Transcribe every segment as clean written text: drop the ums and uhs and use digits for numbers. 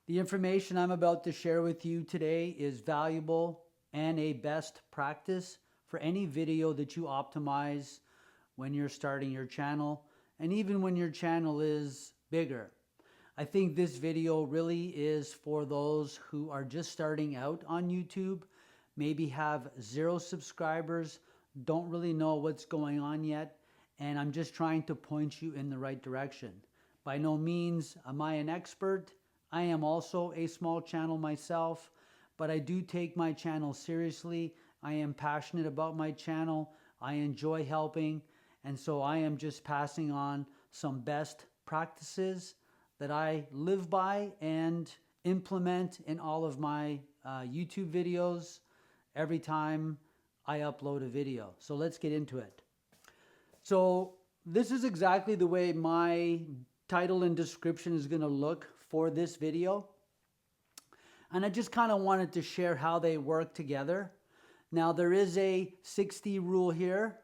The information I'm about to share with you today is valuable and a best practice for any video that you optimize when you're starting your channel and even when your channel is bigger. I think this video really is for those who are just starting out on YouTube, maybe have 0 subscribers, don't really know what's going on yet, and I'm just trying to point you in the right direction. By no means am I an expert. I am also a small channel myself, but I do take my channel seriously. I am passionate about my channel. I enjoy helping, and so I am just passing on some best practices that I live by and implement in all of my YouTube videos every time I upload a video. So let's get into it. So this is exactly the way my title and description is going to look for this video. And I just kind of wanted to share how they work together. Now there is a 60 rule here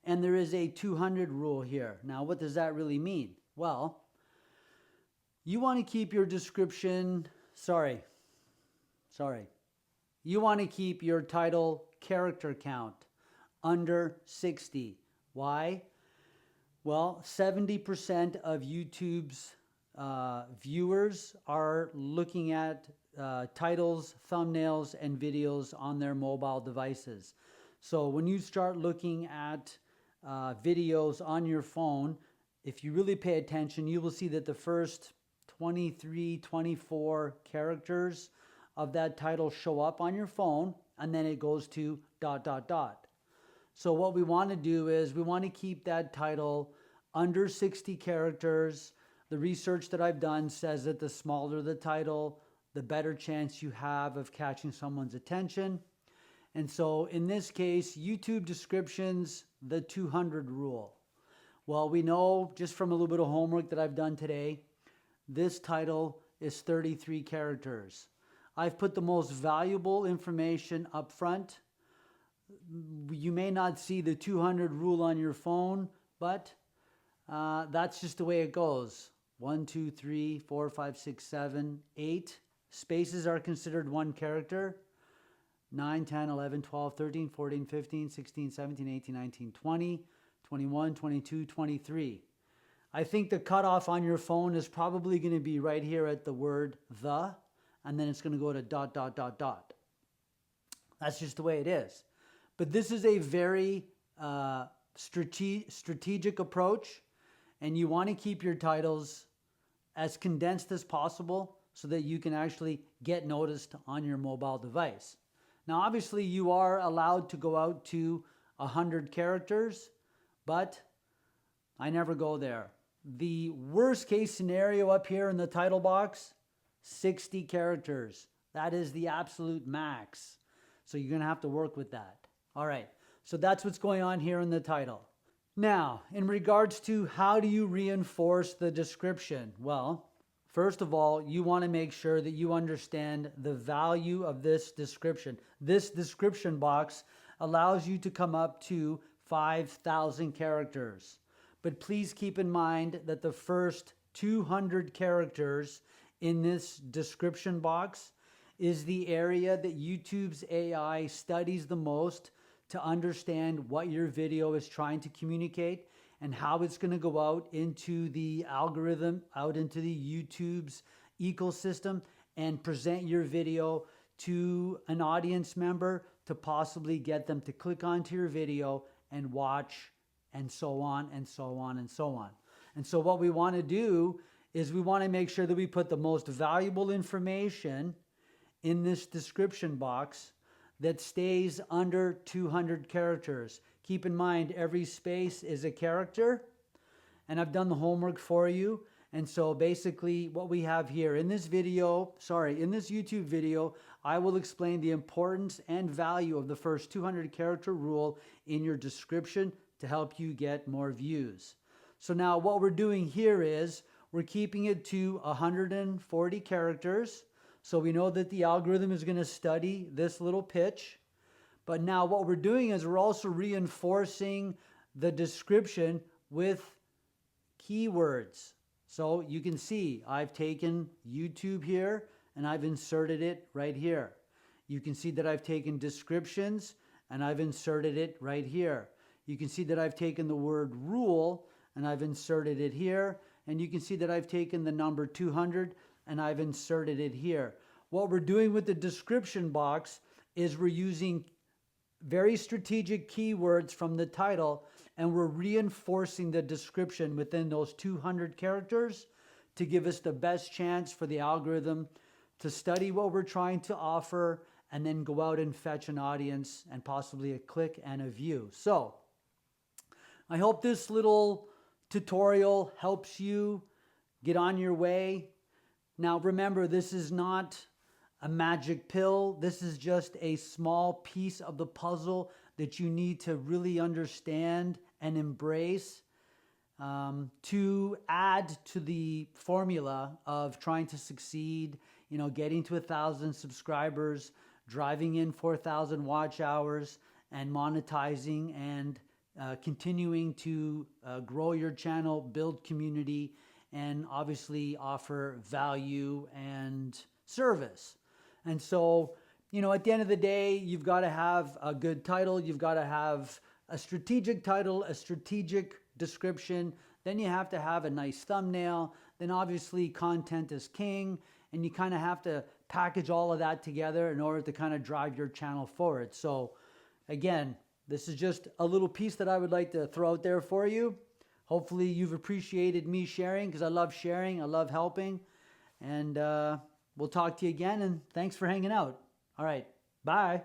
and there is a 200 rule here. Now what does that really mean? Well, you want to keep your description, you want to keep your title character count under 60. Why? Well, 70% of YouTube's viewers are looking at titles, thumbnails, and videos on their mobile devices. So when you start looking at videos on your phone, if you really pay attention, you will see that the first 23, 24 characters of that title show up on your phone, and then it goes to ... So what we want to do is we want to keep that title under 60 characters. The research that I've done says that the smaller the title, the better chance you have of catching someone's attention. And so in this case, YouTube descriptions, the 200 rule. Well, we know just from a little bit of homework that I've done today, this title is 33 characters. I've put the most valuable information up front. You may not see the 200 rule on your phone, but that's just the way it goes. 1, 2, 3, 4, 5, 6, 7, 8. Spaces are considered one character. 9, 10, 11, 12, 13, 14, 15, 16, 17, 18, 19, 20, 21, 22, 23. I think the cutoff on your phone is probably going to be right here at the word the, and then it's going to go to ... That's just the way it is. But this is a very strategic approach, and you want to keep your titles as condensed as possible so that you can actually get noticed on your mobile device. Now, obviously, you are allowed to go out to 100 characters, but I never go there. The worst case scenario up here in the title box, 60 characters. That is the absolute max. So you're going to have to work with that. All right, so that's what's going on here in the title. Now, in regards to how do you reinforce the description? Well, first of all, you want to make sure that you understand the value of this description. This description box allows you to come up to 5,000 characters. But please keep in mind that the first 200 characters in this description box is the area that YouTube's AI studies the most to understand what your video is trying to communicate and how it's going to go out into the algorithm, out into the YouTube's ecosystem and present your video to an audience member to possibly get them to click onto your video and watch, and so on and so on and so on. And so what we want to do is we want to make sure that we put the most valuable information in this description box that stays under 200 characters. Keep in mind, every space is a character, and I've done the homework for you. And so basically what we have here in this video, in this YouTube video, I will explain the importance and value of the first 200 character rule in your description to help you get more views. So now what we're doing here is we're keeping it to 140 characters. So we know that the algorithm is going to study this little pitch. But now what we're doing is we're also reinforcing the description with keywords. So you can see I've taken YouTube here and I've inserted it right here. You can see that I've taken descriptions and I've inserted it right here. You can see that I've taken the word rule and I've inserted it here. And you can see that I've taken the number 200 and I've inserted it here. What we're doing with the description box is we're using very strategic keywords from the title, and we're reinforcing the description within those 200 characters to give us the best chance for the algorithm to study what we're trying to offer and then go out and fetch an audience and possibly a click and a view. So I hope this little tutorial helps you get on your way. Now remember, this is not a magic pill. This is just a small piece of the puzzle that you need to really understand and embrace to add to the formula of trying to succeed, getting to 1,000 subscribers, driving in 4,000 watch hours, and monetizing and continuing to grow your channel, build community, and obviously offer value and service. And so, at the end of the day, you've got to have a good title. You've got to have a strategic title, a strategic description. Then you have to have a nice thumbnail. Then obviously content is king. And you kind of have to package all of that together in order to kind of drive your channel forward. So again, this is just a little piece that I would like to throw out there for you. Hopefully you've appreciated me sharing, because I love sharing. I love helping. And we'll talk to you again. And thanks for hanging out. All right. Bye.